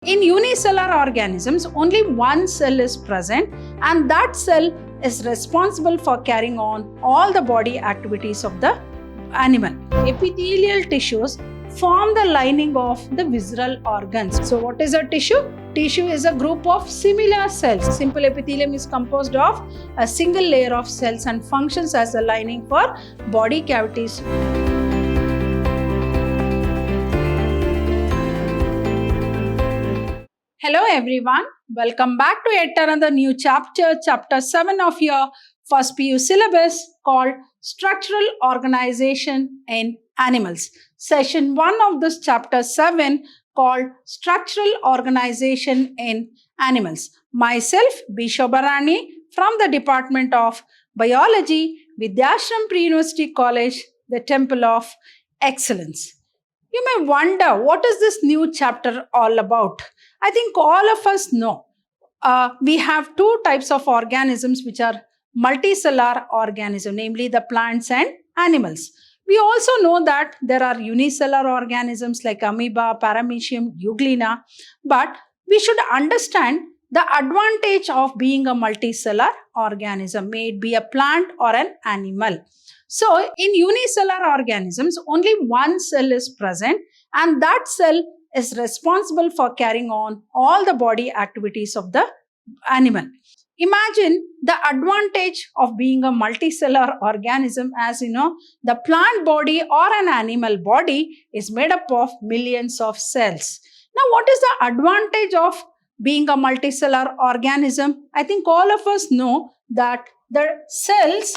In unicellular organisms, only one cell is present, and that cell is responsible for carrying on all the body activities of the animal. Epithelial tissues form the lining of the visceral organs. So, what is a tissue? Tissue is a group of similar cells. Simple epithelium is composed of a single layer of cells and functions as a lining for body cavities. Hello everyone, welcome back to yet another new chapter, chapter 7 of your first PU syllabus called Structural Organization in Animals. Session 1 of this chapter 7 called Structural Organization in Animals. Myself, B. Shobharani from the Department of Biology, Vidyashram Pre-University College, the Temple of Excellence. You may wonder, what is this new chapter all about? I think all of us know we have two types of organisms which are multicellular organisms, namely the plants and animals. We also know that there are unicellular organisms like amoeba, paramecium, euglena, but we should understand the advantage of being a multicellular organism, may it be a plant or an animal. So, in unicellular organisms, only one cell is present, and that cell is responsible for carrying on all the body activities of the animal. Imagine the advantage of being a multicellular organism. As you know, the plant body or an animal body is made up of millions of cells. Now, what is the advantage of being a multicellular organism? I think all of us know that the cells,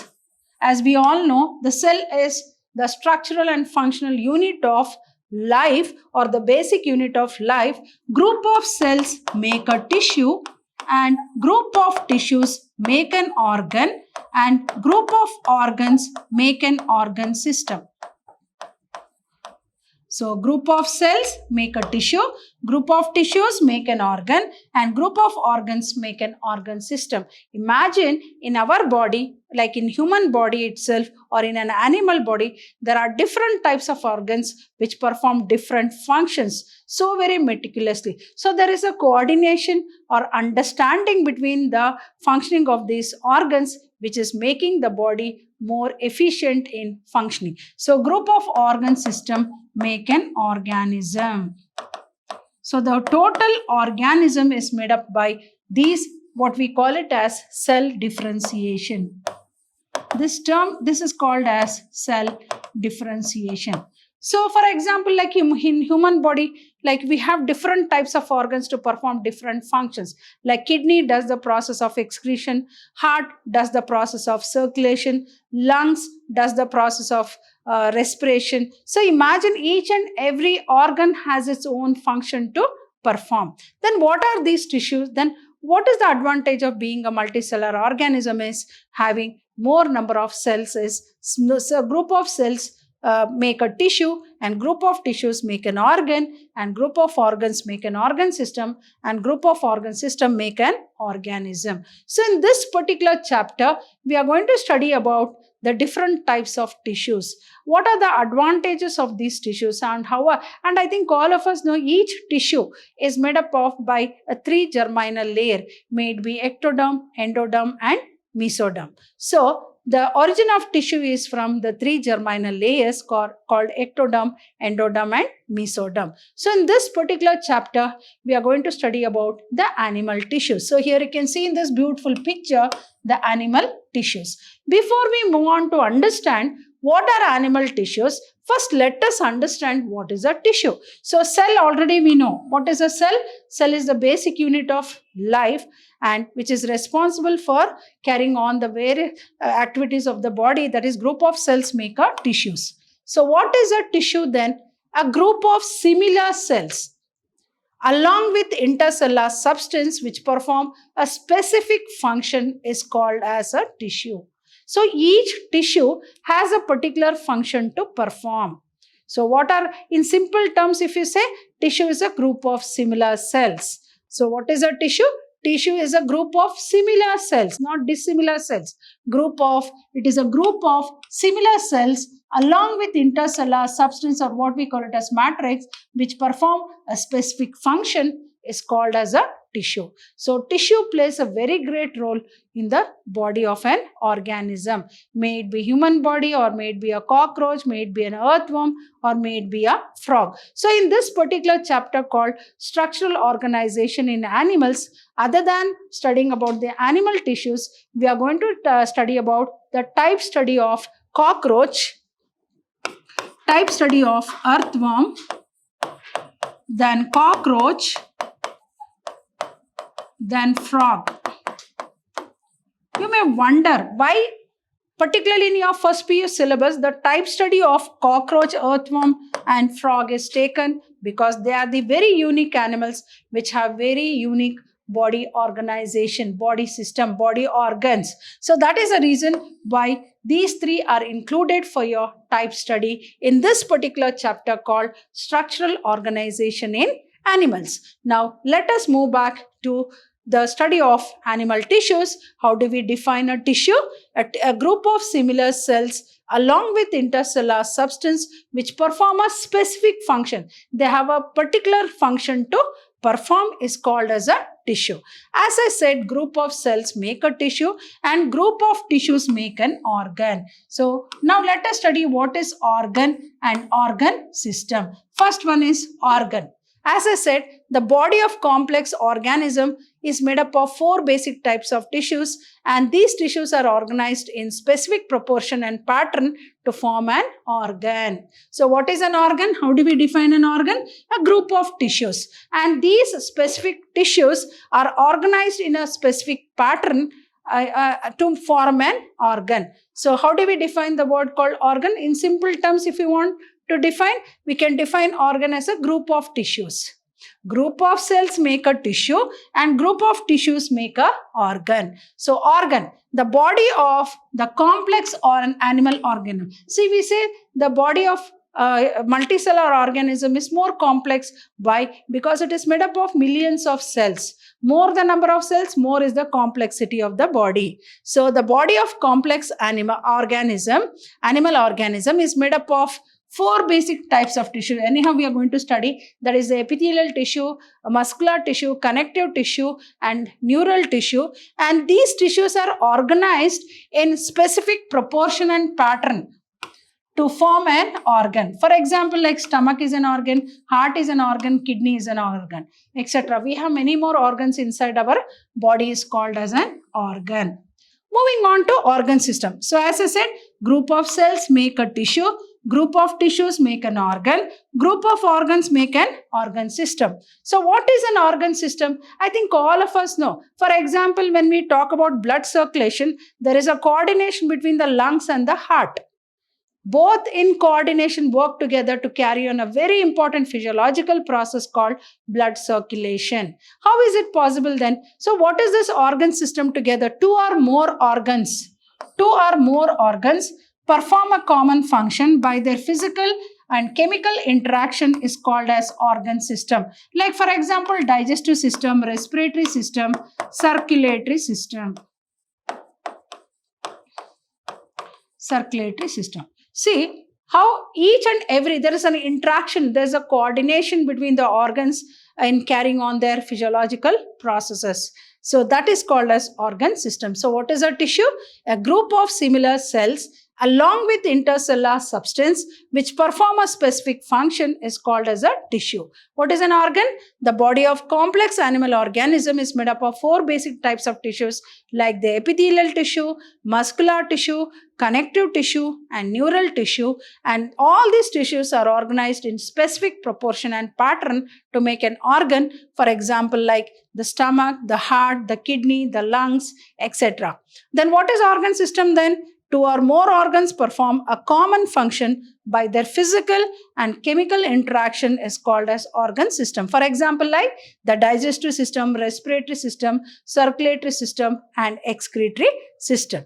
as we all know, the cell is the structural and functional unit of life, or the basic unit of life. Group of cells make a tissue, and group of tissues make an organ, and group of organs make an organ system. So, group of cells make a tissue, group of tissues make an organ, and group of organs make an organ system. Imagine in our body, like in human body itself or in an animal body, there are different types of organs which perform different functions so very meticulously. So, there is a coordination or understanding between the functioning of these organs which is making the body more efficient in functioning. So, group of organ system make an organism. So, the total organism is made up by these, what we call it as cell differentiation. This is called as cell differentiation. So, for example, like in human body, like we have different types of organs to perform different functions. Like kidney does the process of excretion, heart does the process of circulation, lungs does the process of respiration. So, imagine each and every organ has its own function to perform. Then what are these tissues? Then what is the advantage of being a multicellular organism is having more number of cells. Is a group of cells make a tissue, and group of tissues make an organ, and group of organs make an organ system, and group of organ system make an organism. So in this particular chapter, we are going to study about the different types of tissues. What are the advantages of these tissues and how? And I think all of us know each tissue is made up of by a 3 germinal layer, may it be ectoderm, endoderm, and mesoderm. So the origin of tissue is from the 3 germinal layers called ectoderm, endoderm, and mesoderm. So in this particular chapter, we are going to study about the animal tissues. So here you can see in this beautiful picture the animal tissues. Before we move on to understand what are animal tissues, first let us understand what is a tissue. So cell, already we know. What is a cell? Cell is the basic unit of life, and which is responsible for carrying on the various activities of the body. That is, group of cells make a tissues. So what is a tissue then? A group of similar cells along with intercellular substance which perform a specific function is called as a tissue. So each tissue has a particular function to perform. So what are, in simple terms, if you say tissue is a group of similar cells. So what is a tissue? Tissue is a group of similar cells, not dissimilar cells. It is a group of similar cells along with intercellular substance, or what we call it as matrix, which perform a specific function is called as a tissue. So tissue plays a very great role in the body of an organism. May it be human body, or may it be a cockroach, may it be an earthworm, or may it be a frog. So in this particular chapter called structural organization in animals, other than studying about the animal tissues, we are going to study about the type study of cockroach, type study of earthworm, then cockroach, then frog. You may wonder why, particularly in your first PU syllabus, the type study of cockroach, earthworm and frog is taken, because they are the very unique animals which have very unique body organization, body system, body organs. So that is the reason why these three are included for your type study in this particular chapter called structural organization in animals. Now let us move back to the study of animal tissues. How do we define a tissue? A group of similar cells along with intercellular substance which perform a specific function. They have a particular function to perform is called as a tissue. As I said, group of cells make a tissue and group of tissues make an organ. So now let us study what is organ and organ system. First one is organ. As I said, the body of complex organism is made up of 4 basic types of tissues, and these tissues are organized in specific proportion and pattern to form an organ. So what is an organ? How do we define an organ? A group of tissues, and these specific tissues are organized in a specific pattern to form an organ. So how do we define the word called organ? In simple terms, if you want to define, we can define organ as a group of tissues. Group of cells make a tissue and group of tissues make a organ. So organ, the body of the complex or an animal organism. See, we say the body of multicellular organism is more complex. Why? Because it is made up of millions of cells. More the number of cells, more is the complexity of the body. So the body of complex animal organism is made up of 4 basic types of tissue. Anyhow, we are going to study, that is the epithelial tissue, muscular tissue, connective tissue and neural tissue. And these tissues are organized in specific proportion and pattern to form an organ. For example, like stomach is an organ, heart is an organ, kidney is an organ, etc. We have many more organs inside our body is called as an organ. Moving on to organ system. So as I said, group of cells make a tissue, group of tissues make an organ, group of organs make an organ system. So what is an organ system? I think all of us know. For example, when we talk about blood circulation, there is a coordination between the lungs and the heart. Both in coordination work together to carry on a very important physiological process called blood circulation. How is it possible then? So what is this organ system together? 2 or more organs perform a common function by their physical and chemical interaction is called as organ system. Like for example, digestive system, respiratory system, circulatory system. See how each and every, there is an interaction, there is a coordination between the organs in carrying on their physiological processes. So that is called as organ system. So what is a tissue? A group of similar cells along with intercellular substance which perform a specific function is called as a tissue. What is an organ? The body of complex animal organism is made up of 4 basic types of tissues like the epithelial tissue, muscular tissue, connective tissue and neural tissue, and all these tissues are organized in specific proportion and pattern to make an organ. For example, like the stomach, the heart, the kidney, the lungs, etc. Then what is organ system then? 2 or more organs perform a common function by their physical and chemical interaction is called as organ system. For example, like the digestive system, respiratory system, circulatory system and excretory system.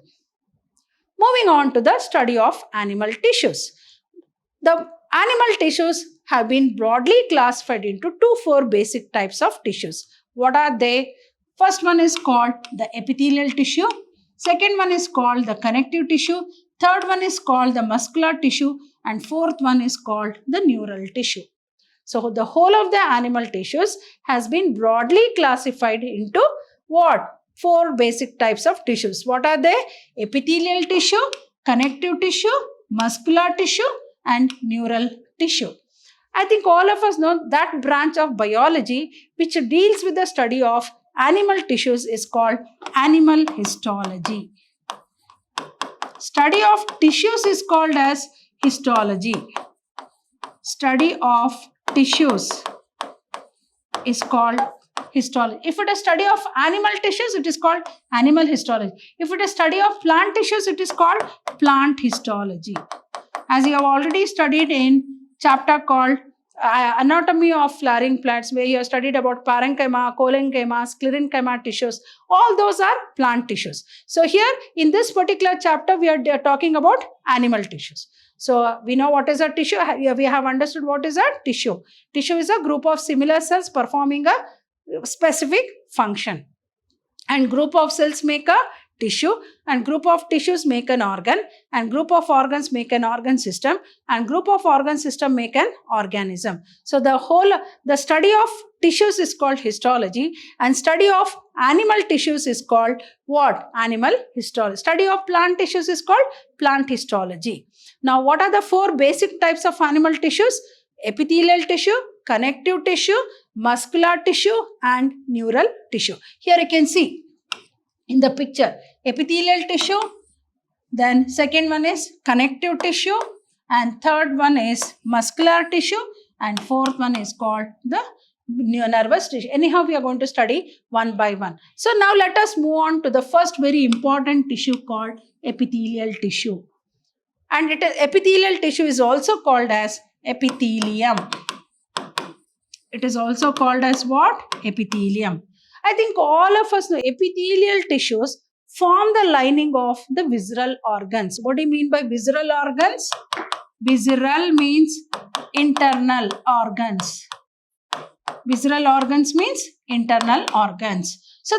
Moving on to the study of animal tissues. The animal tissues have been broadly classified into 4 basic types of tissues. What are they? First one is called the epithelial tissue. Second one is called the connective tissue. Third one is called the muscular tissue. And fourth one is called the neural tissue. So the whole of the animal tissues has been broadly classified into what? 4 basic types of tissues. What are they? Epithelial tissue, connective tissue, muscular tissue, and neural tissue. I think all of us know that branch of biology which deals with the study of animal tissues is called animal histology. Study of tissues is called as histology. Study of tissues is called histology. If it is study of animal tissues, it is called animal histology. If it is study of plant tissues, it is called plant histology. As you have already studied in chapter called Anatomy of Flowering Plants, where you have studied about parenchyma, collenchyma, sclerenchyma tissues. All those are plant tissues. So here in this particular chapter, we are talking about animal tissues. So we know what is a tissue. We have understood what is a tissue. Tissue is a group of similar cells performing a specific function. And group of cells make a tissue, and group of tissues make an organ, and group of organs make an organ system, and group of organ system make an organism. So the study of tissues is called histology, and study of animal tissues is called what? Animal histology. Study of plant tissues is called plant histology. Now what are the 4 basic types of animal tissues? Epithelial tissue, connective tissue, muscular tissue, and neural tissue. Here you can see in the picture epithelial tissue, then second one is connective tissue, and third one is muscular tissue, and fourth one is called the nervous tissue. Anyhow, we are going to study one by one. So now let us move on to the first very important tissue called epithelial tissue. And epithelial tissue is also called as epithelium. It is also called as what? Epithelium. I think all of us know epithelial tissues form the lining of the visceral organs. What do you mean by visceral organs? Visceral means internal organs. Visceral organs means internal organs. So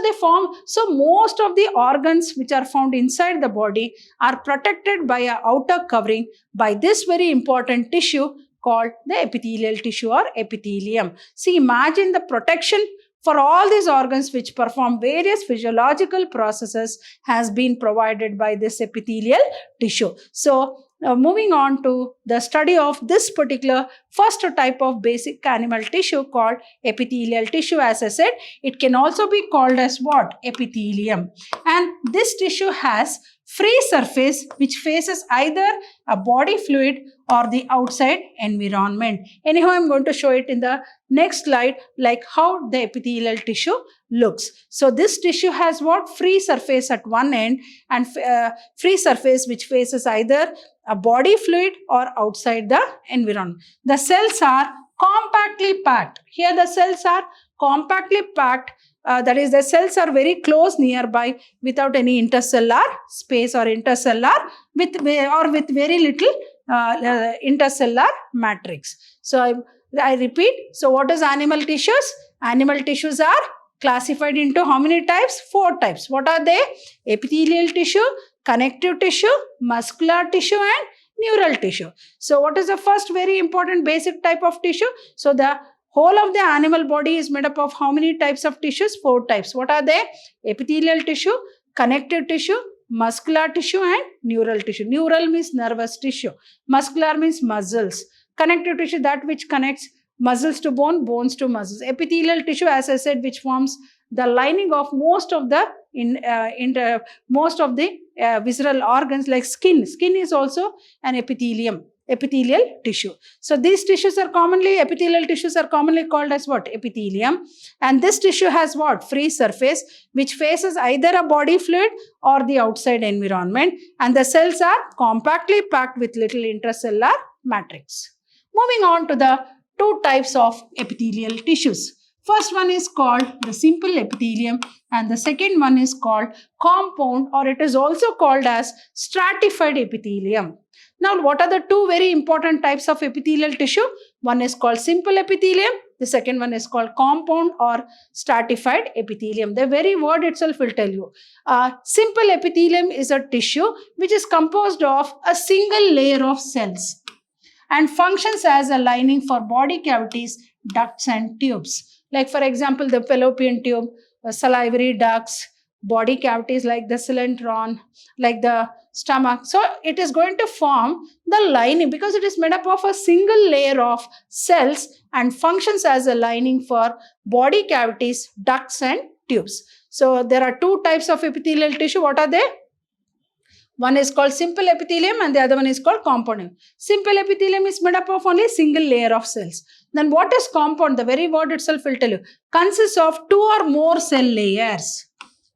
most of the organs which are found inside the body are protected by an outer covering by this very important tissue called the epithelial tissue or epithelium. See, imagine the protection for all these organs which perform various physiological processes has been provided by this epithelial tissue. So moving on to the study of this particular first type of basic animal tissue called epithelial tissue. As I said, it can also be called as what? Epithelium. And this tissue has free surface which faces either a body fluid or the outside environment. Anyhow, I'm going to show it in the next slide, like how the epithelial tissue looks. So this tissue has what? Free surface at one end, and free surface which faces either a body fluid or outside the environment. The cells are compactly packed. Here the cells are compactly packed. That is, the cells are very close nearby without any intercellular space or intercellular with very little intercellular matrix. So I repeat. So what is animal tissues? Animal tissues are classified into how many types? 4 types. What are they? Epithelial tissue, connective tissue, muscular tissue, and neural tissue. So what is the first very important basic type of tissue? So the whole of the animal body is made up of how many types of tissues? 4 types. What are they? Epithelial tissue, connective tissue, muscular tissue, and neural tissue. Neural means nervous tissue. Muscular means muscles. Connective tissue, that which connects muscles to bone, bones to muscles. Epithelial tissue, as I said, which forms the lining of most of the visceral organs like skin. Skin is also an epithelial tissue. So these epithelial tissues are commonly called as what? Epithelium. And this tissue has what? Free surface which faces either a body fluid or the outside environment. And the cells are compactly packed with little intracellular matrix. Moving on to the 2 types of epithelial tissues. First one is called the simple epithelium, and the second one is called compound, or it is also called as stratified epithelium. Now, what are the 2 very important types of epithelial tissue? One is called simple epithelium. The second one is called compound or stratified epithelium. The very word itself will tell you. Simple epithelium is a tissue which is composed of a single layer of cells. and functions as a lining for body cavities, ducts and tubes. Like for example, the fallopian tube, salivary ducts, body cavities like the cylindron, like the stomach. So it is going to form the lining because it is made up of a single layer of cells and functions as a lining for body cavities, ducts and tubes. So there are two types of epithelial tissue. What are they? One is called simple epithelium and the other one is called compound. Simple epithelium is made up of only a single layer of cells. Then what is compound? The very word itself will tell you. Consists of two or more cell layers.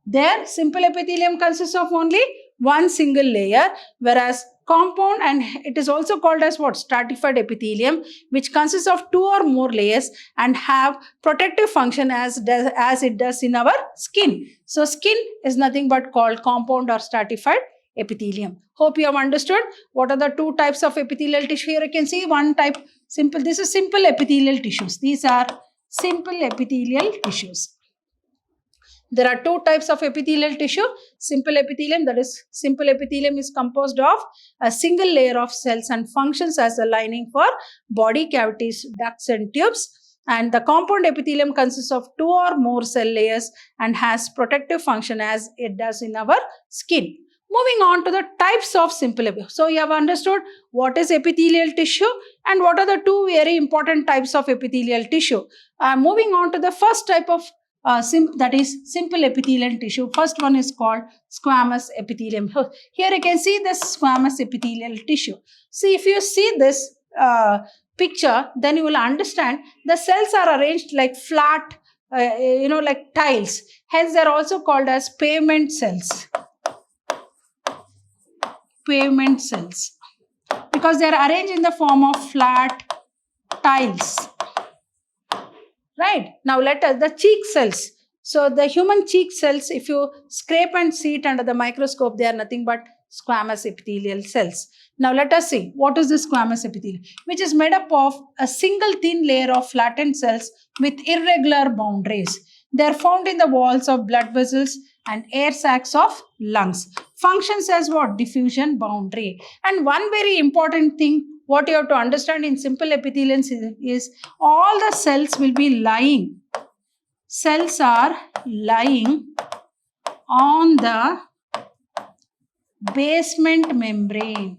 There, simple epithelium consists of only one single layer, whereas compound, and it is also called as what? Stratified epithelium, which consists of two or more layers and have protective function as it does in our skin. So skin is nothing but called compound or stratified epithelium. Hope you have understood what are the two types of epithelial tissue. Here you can see one type simple. This is simple epithelial tissues. These are simple epithelial tissues. There are two types of epithelial tissue. Simple epithelium, that is, simple epithelium is composed of a single layer of cells and functions as a lining for body cavities, ducts and tubes. And the compound epithelium consists of two or more cell layers and has protective function as it does in our skin. Moving on to the types of simple epithelium. So you have understood what is epithelial tissue and what are the two very important types of epithelial tissue. Moving on to the first type of that is simple epithelial tissue. First one is called squamous epithelium. Here you can see this squamous epithelial tissue. See, if you see this picture, then you will understand the cells are arranged like flat, like tiles. Hence, they are also called as pavement cells. Pavement cells, because they are arranged in the form of flat tiles. Right. Now let us, the cheek cells. So the human cheek cells, if you scrape and see it under the microscope, they are nothing but squamous epithelial cells. Now let us see what is this squamous epithelium, which is made up of a single thin layer of flattened cells with irregular boundaries. They are found in the walls of blood vessels and air sacs of lungs. Functions as what? Diffusion boundary. And one very important thing what you have to understand in simple epithelium is all the cells will be lying. Cells are lying on the basement membrane.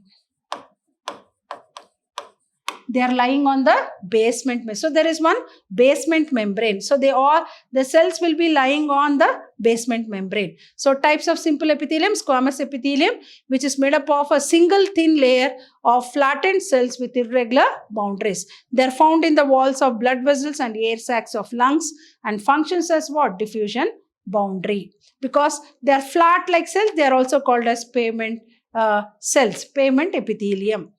They are lying on the basement membrane. So there is one basement membrane. So the cells will be lying on the basement membrane. So types of simple epithelium, squamous epithelium, which is made up of a single thin layer of flattened cells with irregular boundaries. They are found in the walls of blood vessels and air sacs of lungs and functions as what? Diffusion boundary. Because they are flat like cells, they are also called as pavement cells, pavement epithelium.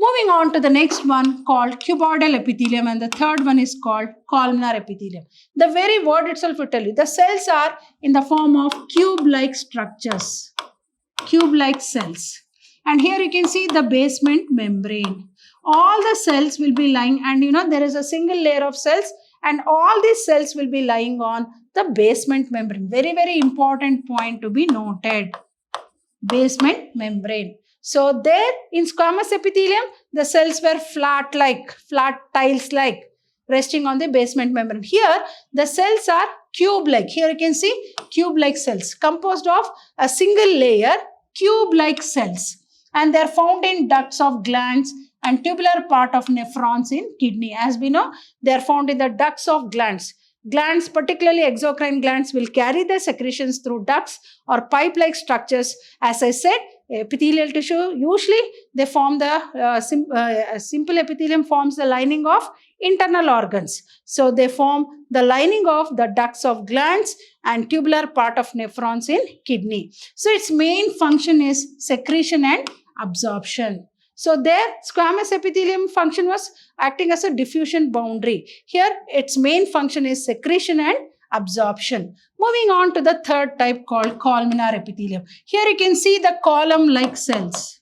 Moving on to the next one called cuboidal epithelium, and the third one is called columnar epithelium. The very word itself will tell you the cells are in the form of cube-like structures, cube-like cells. And here you can see the basement membrane. All the cells will be lying, and there is a single layer of cells and all these cells will be lying on the basement membrane. Very, very important point to be noted. Basement membrane. So there in squamous epithelium, the cells were flat tiles like resting on the basement membrane. Here, the cells are cube-like. Here you can see cube-like cells composed of a single layer, cube-like cells. And they are found in ducts of glands and tubular part of nephrons in kidney. As we know, they are found in the ducts of glands. Glands, particularly exocrine glands, will carry their secretions through ducts or pipe-like structures. As I said, epithelial tissue, usually they form the simple epithelium forms the lining of internal organs. So they form the lining of the ducts of glands and tubular part of nephrons in kidney. So its main function is secretion and absorption. So there, squamous epithelium function was acting as a diffusion boundary. Here, its main function is secretion and absorption. Moving on to the third type called columnar epithelium. Here you can see the column-like cells.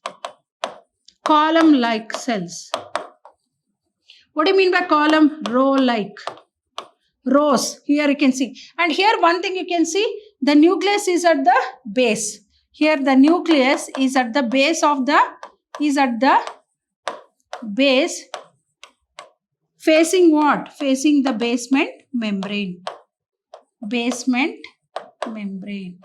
Column-like cells. What do you mean by column? Row-like. Rows. Here you can see. And here one thing you can see, the nucleus is at the base. Here the nucleus is at the base of the base facing what? Facing the basement membrane. Basement membrane.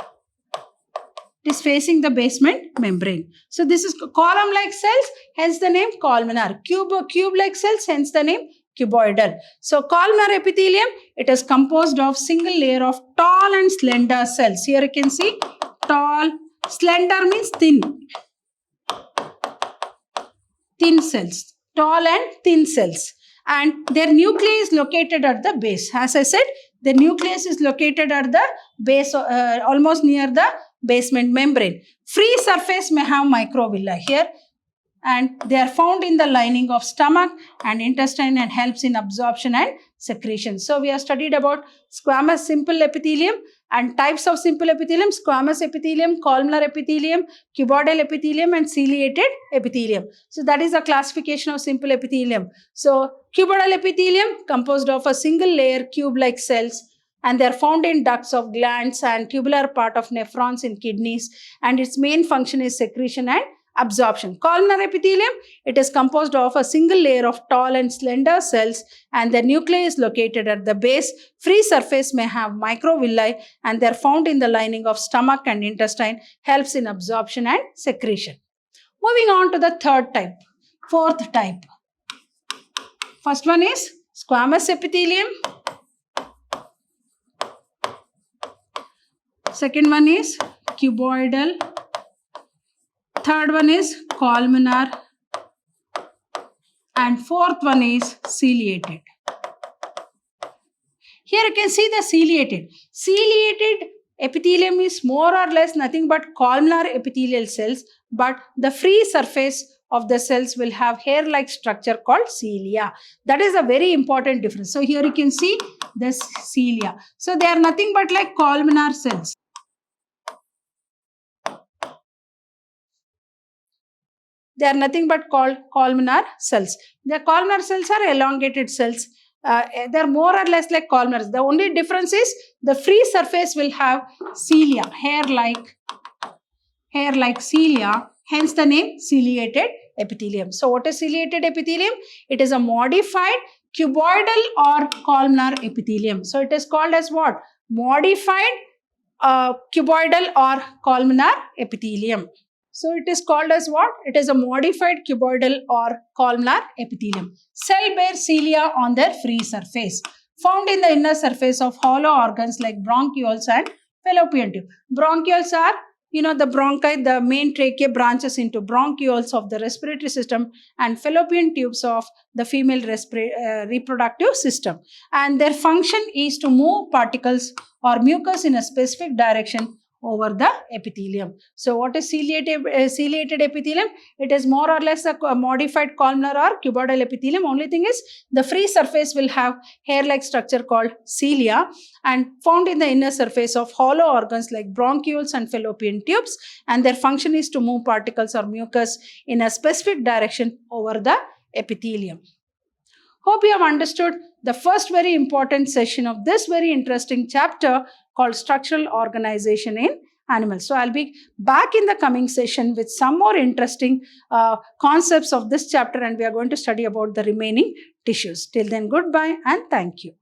It is facing the basement membrane. So this is column-like cells, hence the name columnar. Cube-like cells, hence the name cuboidal. So columnar epithelium, it is composed of single layer of tall and slender cells. Here you can see tall, slender means thin. Thin cells, tall and thin cells. And their nucleus is located at the base. As I said, the nucleus is located at the base, almost near the basement membrane. Free surface may have microvilli here, and they are found in the lining of stomach and intestine and helps in absorption and secretion. So we have studied about squamous simple epithelium and types of simple epithelium: squamous epithelium, columnar epithelium, cuboidal epithelium, and ciliated epithelium. So that is a classification of simple epithelium. So cuboidal epithelium composed of a single layer cube-like cells, and they are found in ducts of glands and tubular part of nephrons in kidneys, and its main function is secretion and absorption. Columnar epithelium, it is composed of a single layer of tall and slender cells, and the nucleus is located at the base. Free surface may have microvilli, and they are found in the lining of stomach and intestine, helps in absorption and secretion. Moving on to the fourth type. First one is squamous epithelium. Second one is cuboidal. Third one is columnar. And fourth one is ciliated. Here you can see the ciliated. Ciliated epithelium is more or less nothing but columnar epithelial cells, but the free surface of the cells will have hair-like structure called cilia. That is a very important difference. So here you can see this cilia. So they are nothing but like columnar cells. They are nothing but called columnar cells. The columnar cells are elongated cells. They are more or less like columnars. The only difference is the free surface will have cilia, hair-like cilia, hence the name ciliated epithelium. So what is ciliated epithelium? It is a modified cuboidal or columnar epithelium. So it is called as what? Modified cuboidal or columnar epithelium. So it is called as what? It is a modified cuboidal or columnar epithelium. Cell bear cilia on their free surface, found in the inner surface of hollow organs like bronchioles and fallopian tube. Bronchioles are, the bronchi, the main trachea branches into bronchioles of the respiratory system, and fallopian tubes of the female reproductive system. And their function is to move particles or mucus in a specific direction over the epithelium. So what is ciliated epithelium? It is more or less a modified columnar or cuboidal epithelium. Only thing is the free surface will have hair-like structure called cilia, and found in the inner surface of hollow organs like bronchioles and fallopian tubes, and their function is to move particles or mucus in a specific direction over the epithelium. Hope you have understood the first very important session of this very interesting chapter called structural organization in animals. So I'll be back in the coming session with some more interesting concepts of this chapter, and we are going to study about the remaining tissues. Till then, goodbye and thank you.